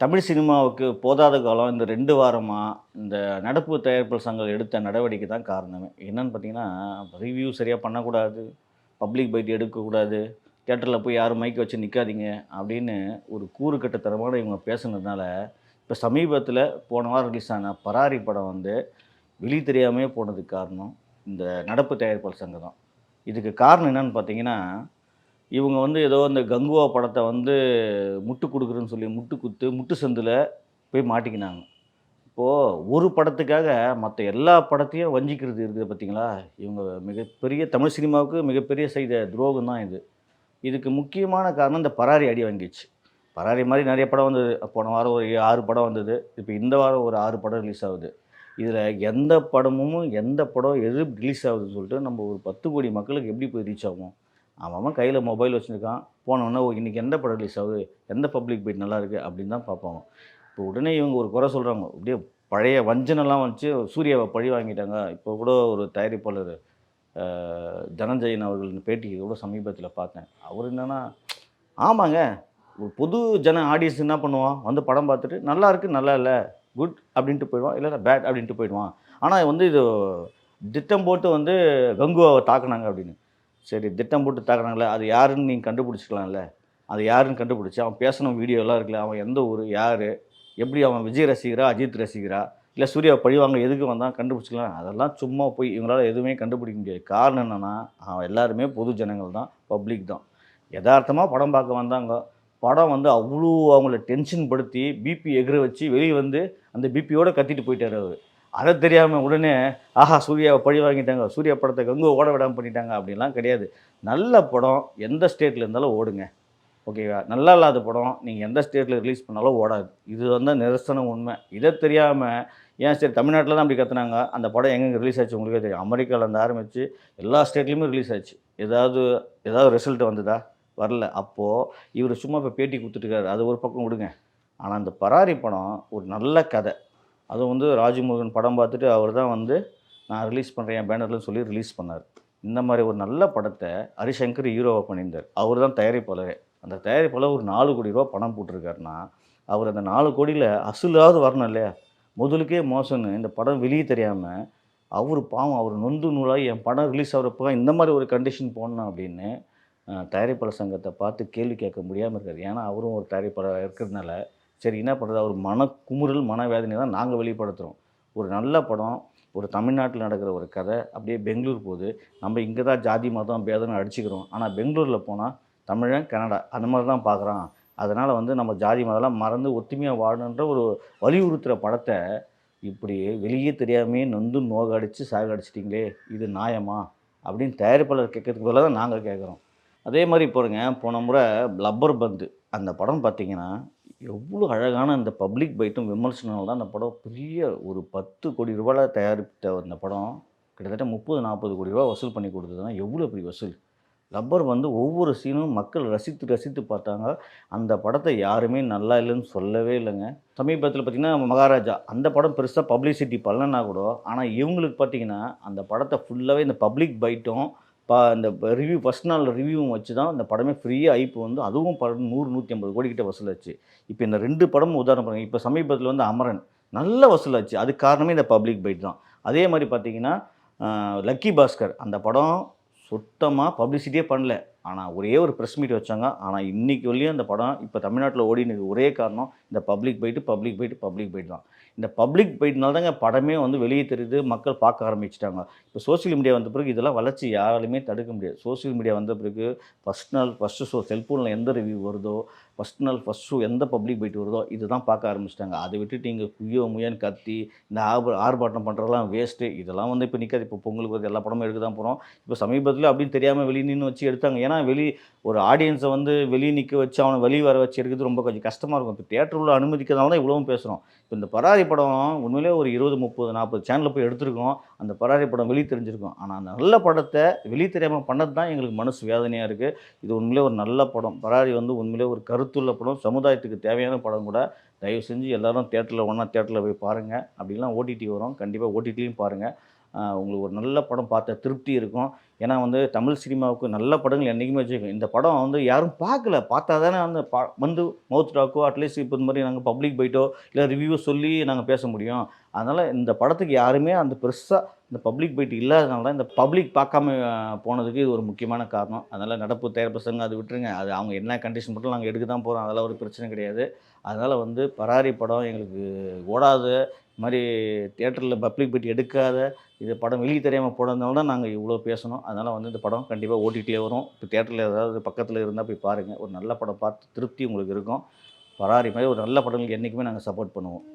தமிழ் சினிமாவுக்கு போதாத காலம் இந்த 2 வாரமா, இந்த நடப்பு தயாரிப்பாளர் சங்கம் எடுத்த நடவடிக்கை தான் காரணமே. என்னன்னு பார்த்தீங்கன்னா, ரிவ்யூ சரியா பண்ணக்கூடாது, பப்ளிக் பைட் எடுக்கக்கூடாது, தியேட்டர்ல போய் யாரும் மைக் வச்சு நிக்காதீங்க, அப்படின்னு ஒரு கூறுகட்டத்தனமான இவங்க பேசுனதுனால, இப்ப சமீபத்தில போன வாரம் ரிலீஸ் ஆன பராரி படம் வந்து வெளி தெரியாமயே போனதுக்கு காரணம், இந்த நடப்பு தயாரிப்பாளர் சங்கம் தான். இதுக்கு காரணம் என்னன்னு பார்த்தீங்கன்னா, இவங்க வந்து ஏதோ இந்த கங்குவா படத்த வந்து முட்டு குடுக்குறேன்னு சொல்லி முட்டு குடுத்து, முட்டு சந்துல போய் மாட்டிக்கினாங்க. இப்போ ஒரு படத்துக்காக மத்த எல்லா படத்தையும் வஞ்சிக்கிறது இருக்குது பார்த்தீங்களா? இவங்க மிகப்பெரிய தமிழ் சினிமாவுக்கு மிகப்பெரிய செய்த துரோகம் தான் இது. இதுக்கு முக்கியமான காரணம் இந்த பராரி அடி வாங்கிருச்சு. பராரி மாரி நெறைய படம் வந்தது. போன வாரம் ஒரு 6 படம் வந்தது. இப்ப இந்த வாரம் ஒரு 6 படம் ரிலீஸ் ஆகுது. இதுல எந்த படமும் எந்த படம் எது ரிலீஸ் ஆகுதுன்னு சொல்லிட்டு நம்ம ஒரு 10,00,00,000 மக்களுக்கு எப்படி போய் ரீச் ஆகும்? அவன் கையில மொபைல் வச்சிருக்கான். போனோனே ஓ! இன்னைக்கு எந்த படம் ரிலீஸ் ஆகுது? எந்த பப்ளிக் பீட் நல்லாயிருக்கு? அப்படின்னு தான் பார்ப்பாங்க. இப்போ உடனே இவங்க ஒரு குறை சொல்றாங்க. அப்படியே பழைய வஞ்சனம்லாம் வச்சு சூர்யாவ பழி வாங்கிட்டாங்க. இப்போ கூட ஒரு தயாரிப்பாளர் அ தனஞ்சயன் அவர்கள் பேட்டி கூட சமீபத்தில பார்த்தேன். அவரு என்னன்னா, ஆமாங்க. ஒரு பொது ஆடியன்ஸ் என்ன பண்ணுவான்? வந்து படம் பார்த்துட்டு, "நல்லா இருக்கு, நல்லா இல்ல. குட்" அப்படின்ட்டு போயிடுவான். இல்லன்னா பேட் அப்படின்ட்டு போயிடுவான். ஆனா வந்து இது திட்டம் போட்டு வந்து கங்குவாவ தாக்குனாங்க அப்படின்னு. சரி திட்டம் போட்டு தாக்குனாங்கல்ல, அது யாருன்னு நீங்க கண்டுபிடிச்சுக்கலாம்ல. அது யாருன்னு கண்டுபிடிச்சு, அவன் பேசின வீடியோலாம் இருக்குல்ல. அவன் எந்த ஊரு? யாரு? எப்படி அவன் விஜய் ரசிகரா? அஜித் ரசிகரா? இல்ல சூர்யாவ பழிவாங்க எதுக்கு வந்தான்? கண்டுபிடிச்சுக்கலாம். அதெல்லாம் சும்மா பொய். இவங்களால எதுவுமே கண்டுபிடிக்க முடியாது. காரணம் என்னன்னா, அவன் எல்லாருமே பொது ஜனங்கள் தான். பப்ளிக் தான். எதார்த்தமா படம் பார்க்க வந்தாங்க. படம் வந்து அவ்ளோ அவங்கள டென்ஷன் படுத்தி, பிபி எகிற வச்சு, வெளிய வந்து அந்த பிபியோட கத்திட்டு போயிட்டாரு அவரு. அத தெரியாம உடனே, ஆஹா! சூர்யாவ பழி வாங்கிட்டாங்க. சூர்யா படத்த கங்குவ ஓட விடாம பண்ணிட்டாங்க அப்படின்லாம் கிடையாது. நல்ல படம் எந்த ஸ்டேட்ல இருந்தாலும் ஓடுங்க. ஓகேவா? நல்லா இல்லாத படம் நீங்க எந்த ஸ்டேட்ல ரிலீஸ் பண்ணாலும் ஓடாது. இது வந்து நிதர்சன உண்மை. இத தெரியாம, ஏன் சரி தமிழ்நாட்ல தான் அப்படி கத்துனாங்க. அந்த படம் எங்கெங்க ரிலீஸ் ஆச்சு உங்களுக்கே தெரியும். அமெரிக்கால இருந்து ஆரம்பிச்சு எல்லா ஸ்டேட்லயுமே ரிலீஸ் ஆச்சு. ஏதாவது ஏதாவது ரிசல்ட் வந்ததா? வரல. அப்போ இவரு சும்மா இப்ப பேட்டி குடுத்துட்டு இருக்காரு. அது ஒரு பக்கம் விடுங்க. ஆனா, இந்த பராரி படம் ஒரு நல்ல கதை. அதுவும் வந்து ராஜமுருகன் படம் பார்த்துட்டு அவர் தான் வந்து நான் ரிலீஸ் பண்றேன் என் பேனர்லன்னு சொல்லி ரிலீஸ் பண்ணாரு. இந்த மாரி ஒரு நல்ல படத்த ஹரிசங்கர் ஹீரோவா பண்ணியிருந்தார். அவரு தான் தயாரிப்பாளரே. அந்த தயாரிப்பாளர் ஒரு ரூ. 4,00,00,000 பணம் போட்டிருக்காருன்னா, அவர் அந்த 4,00,00,000ல அசலாவது வரணும் இல்லையா? முதலுக்கே மோசம்ன்னு இந்த படம் வெளிய தெரியாம, அவரு பாவம் அவரு நொந்து நூலாகி என் படம் ரிலீஸ் ஆகுறப்ப இந்த மாரி ஒரு கண்டிஷன் போடணும் அப்படின்னு, தயாரிப்பாளர் சங்கத்த பார்த்து கேள்வி கேட்க முடியாம இருக்காரு. ஏன்னா, அவரும் ஒரு தயாரிப்பாளரா இருக்கிறதுனால, சரி என்ன பண்றது? அவர் மனக்குமுறல், மனவேதனைய தான் நாங்க வெளிப்படுத்துறோம். ஒரு நல்ல படம், ஒரு தமிழ்நாட்டில நடக்கிற ஒரு கதை, அப்படியே பெங்களூர் போகுது. நம்ம இங்க தான் ஜாதி, மதம், பேதம்னு அடிச்சுக்கிறோம். ஆனா பெங்களூர்ல போனா தமிழன், கன்னடா அந்த மாரி தான் பார்க்குறான். அதனால வந்து நம்ம ஜாதி, மதம்லாம் மறந்து ஒத்துமையா வாழணுன்ற ஒரு வலியுறுத்துற படத்த, இப்படி வெளியே தெரியாமயே நொந்து நோகடிச்சு சாகடிச்சுட்டீங்களே! இது நியாயமா? அப்படின்னு தயாரிப்பாளர் கேட்கறதுக்கு பதிலா தான் நாங்க கேட்குறோம். அதே மாரி பாருங்க, போன முறை லப்பர் பந்து அந்த படம் பார்த்தீங்கன்னா, எவ்ளோ அழகான அந்த பப்ளிக் பைட்டும் விமர்சனங்கள் தான் அந்த படம் பெரிய ஒரு ரூ. 10,00,00,000 தயாரித்த அந்த படம், கிட்டத்தட்ட 30, 40,00,00,000 வசூல் பண்ணி குடுத்ததுன்னா, எவ்ளோ பெரிய வசூல். ரப்பர் வந்து ஒவ்வொரு சீனும் மக்கள் ரசித்து, ரசித்து பார்த்தாங்க. அந்த படத்த யாருமே நல்லா இல்லன்னு சொல்லவே இல்லங்க. சமீபத்தில பார்த்தீங்கன்னா, மகாராஜா அந்த படம் பெருசா பப்ளிசிட்டி பண்ணலனா கூட, ஆனா இவங்களுக்கு பார்த்தீங்கன்னா, அந்த படத்த ஃபுல்லாவே இந்த பப்ளிக் பைட்டும், இந்த ரிவ்யூ ஃபர்ஸ்ட் நாள் ரிவ்யூவும் வச்சு தான் இந்த படமே ஃப்ரீயா ஹைப் வந்து அதுவும் 100, 150 கோடி கிட்ட வசூலாச்சு. இப்ப இந்த 2 படமும் உதாரணம் பாருங்க. இப்ப சமீபத்தில வந்து அமரன் நல்ல வசூலாச்சு. அதுக்கு காரணமே இந்த பப்ளிக் பைட் தான். அதே மாரி பார்த்தீங்கன்னா, லக்கி பாஸ்கர் அந்த படம் சுத்தமா பப்ளிசிட்டியே பண்ணல. ஆனா, ஒரே ஒரு பிரஸ் மீட் வச்சாங்க. ஆனா, இன்னைக்கு வரையும் அந்த படம் இப்ப தமிழ்நாட்டுல ஓடின்னு இருக்கு. ஒரே காரணம் இந்த public byte, public byte, public byte தான். இந்த பப்ளிக் பைட்னால தாங்க படமே வந்து வெளிய தெரியுது. மக்கள் பார்க்க ஆரம்பிச்சுட்டாங்க. இப்ப சோசியல் மீடியா வந்த பிறகு இதெல்லாம் வளர்ச்சி யாராலுமே தடுக்க முடியாது. சோசியல் மீடியா வந்த பிறகு ஃபர்ஸ்ட் நாள் ஃபர்ஸ்ட் ஷோ செல்ஃபோன்ல எந்த ரிவ்யூ வருதோ, ஃபர்ஸ்ட் நாள் ஃபர்ஸ்ட் ஷோ எந்த பப்ளிக் பைட் வருதோ, இதுதான் பார்க்க ஆரம்பிச்சுட்டாங்க. அத விட்டுட்டு இங்க குய்யோ முய்யோன்னு கத்தி, இந்த ஆர்ப்பாட்டம் பண்றதெல்லாம் வேஸ்ட்டு. இதெல்லாம் வந்து இப்ப நிக்காது. இப்ப பொங்கலுக்கு வருது எல்லா படமும் எடுக்க தான் போறோம். இப்ப சமீபத்தில அப்படின்னு தெரியாம வெளிய நின்னு வச்சு எடுத்தாங்க. ஏன்னா ஒரு ஆடியன்ஸ வந்து வெளிய நிக்க வச்சு, அவன வெளிய வர வச்சு எடுக்கிறது ரொம்ப கொஞ்சம் கஷ்டமா இருக்கும். இப்ப தியேட்டர் உள்ள அனுமதிக்கிறதுனால தான் இவ்வளவும் பேசுறோம். இப்ப இந்த பராரி படம் உண்மையிலேயே ஒரு 20, 30, 40 சேனல்ல போய் எடுத்திருக்கோம். அந்த பராரி படம் வெளிய தெரிஞ்சிருக்கும். ஆனா, அந்த நல்ல படத்த வெளிய தெரியாம பண்ணது தான் எங்களுக்கு மனசு வேதனையா இருக்கு. இது உண்மையிலேயே ஒரு நல்ல படம். பராரி வந்து உண்மையிலேயே ஒரு கருத்துள்ள படம். சமுதாயத்துக்கு தேவையான படம் கூட. தயவு செஞ்சு எல்லாரும் தியேட்டர்ல ஒண்ணா தியேட்டர்ல போய் பாருங்க. அப்படி இல்லனா ஓடிடி வரும். கண்டிப்பா ஓடிடிலயும் பாருங்க. உங்களுக்கு ஒரு நல்ல படம் பார்த்த திருப்தி இருக்கும். ஏன்னா வந்து தமிழ் சினிமாவுக்கு நல்ல படங்கள் என்னைக்குமே வச்சிருக்கும். இந்த படம் வந்து யாரும் பார்க்கல. பார்த்தா தானே வந்து வந்து மவுத் டாக்கோ அட்லீஸ்ட் இப்போ இந்த மாரி நாங்க பப்ளிக் பைட்டோ, இல்ல ரிவ்யூவோ சொல்லி நாங்க பேச முடியும். அதனால இந்த படத்துக்கு யாருமே அந்த பெருசா இந்த பப்ளிக் பைட் இல்லாதனால தான் இந்த பப்ளிக் பார்க்காம போனதுக்கு இது ஒரு முக்கியமான காரணம். அதனால நடப்பு தயாரிப்பு சங்கம் அது விட்டுருங்க. அது அவங்க என்ன கண்டிஷன் போட்டாலும் நாங்க எடுக்க தான் போறோம். அதெல்லாம் ஒரு பிரச்சனை கிடையாது. அதனால வந்து பராரி படம் எங்களுக்கு ஓடாத, இது மாரி தியேட்டர்ல பப்ளிக் பைட் எடுக்காத, இது படம் வெளிய தெரியாம போனதுனால தான் நாங்க இவ்ளோ பேசணும். அதனால வந்து இந்த படம் கண்டிப்பா ஓடிடில வரும். இப்போ தியேட்டர்ல ஏதாவது பக்கத்துல இருந்தா போய் பாருங்க. ஒரு நல்ல படம் பார்த்து திருப்தி உங்களுக்கு இருக்கும். பராரி மாரி ஒரு நல்ல படங்களுக்கு என்னைக்குமே நாங்க சப்போர்ட் பண்ணுவோம்.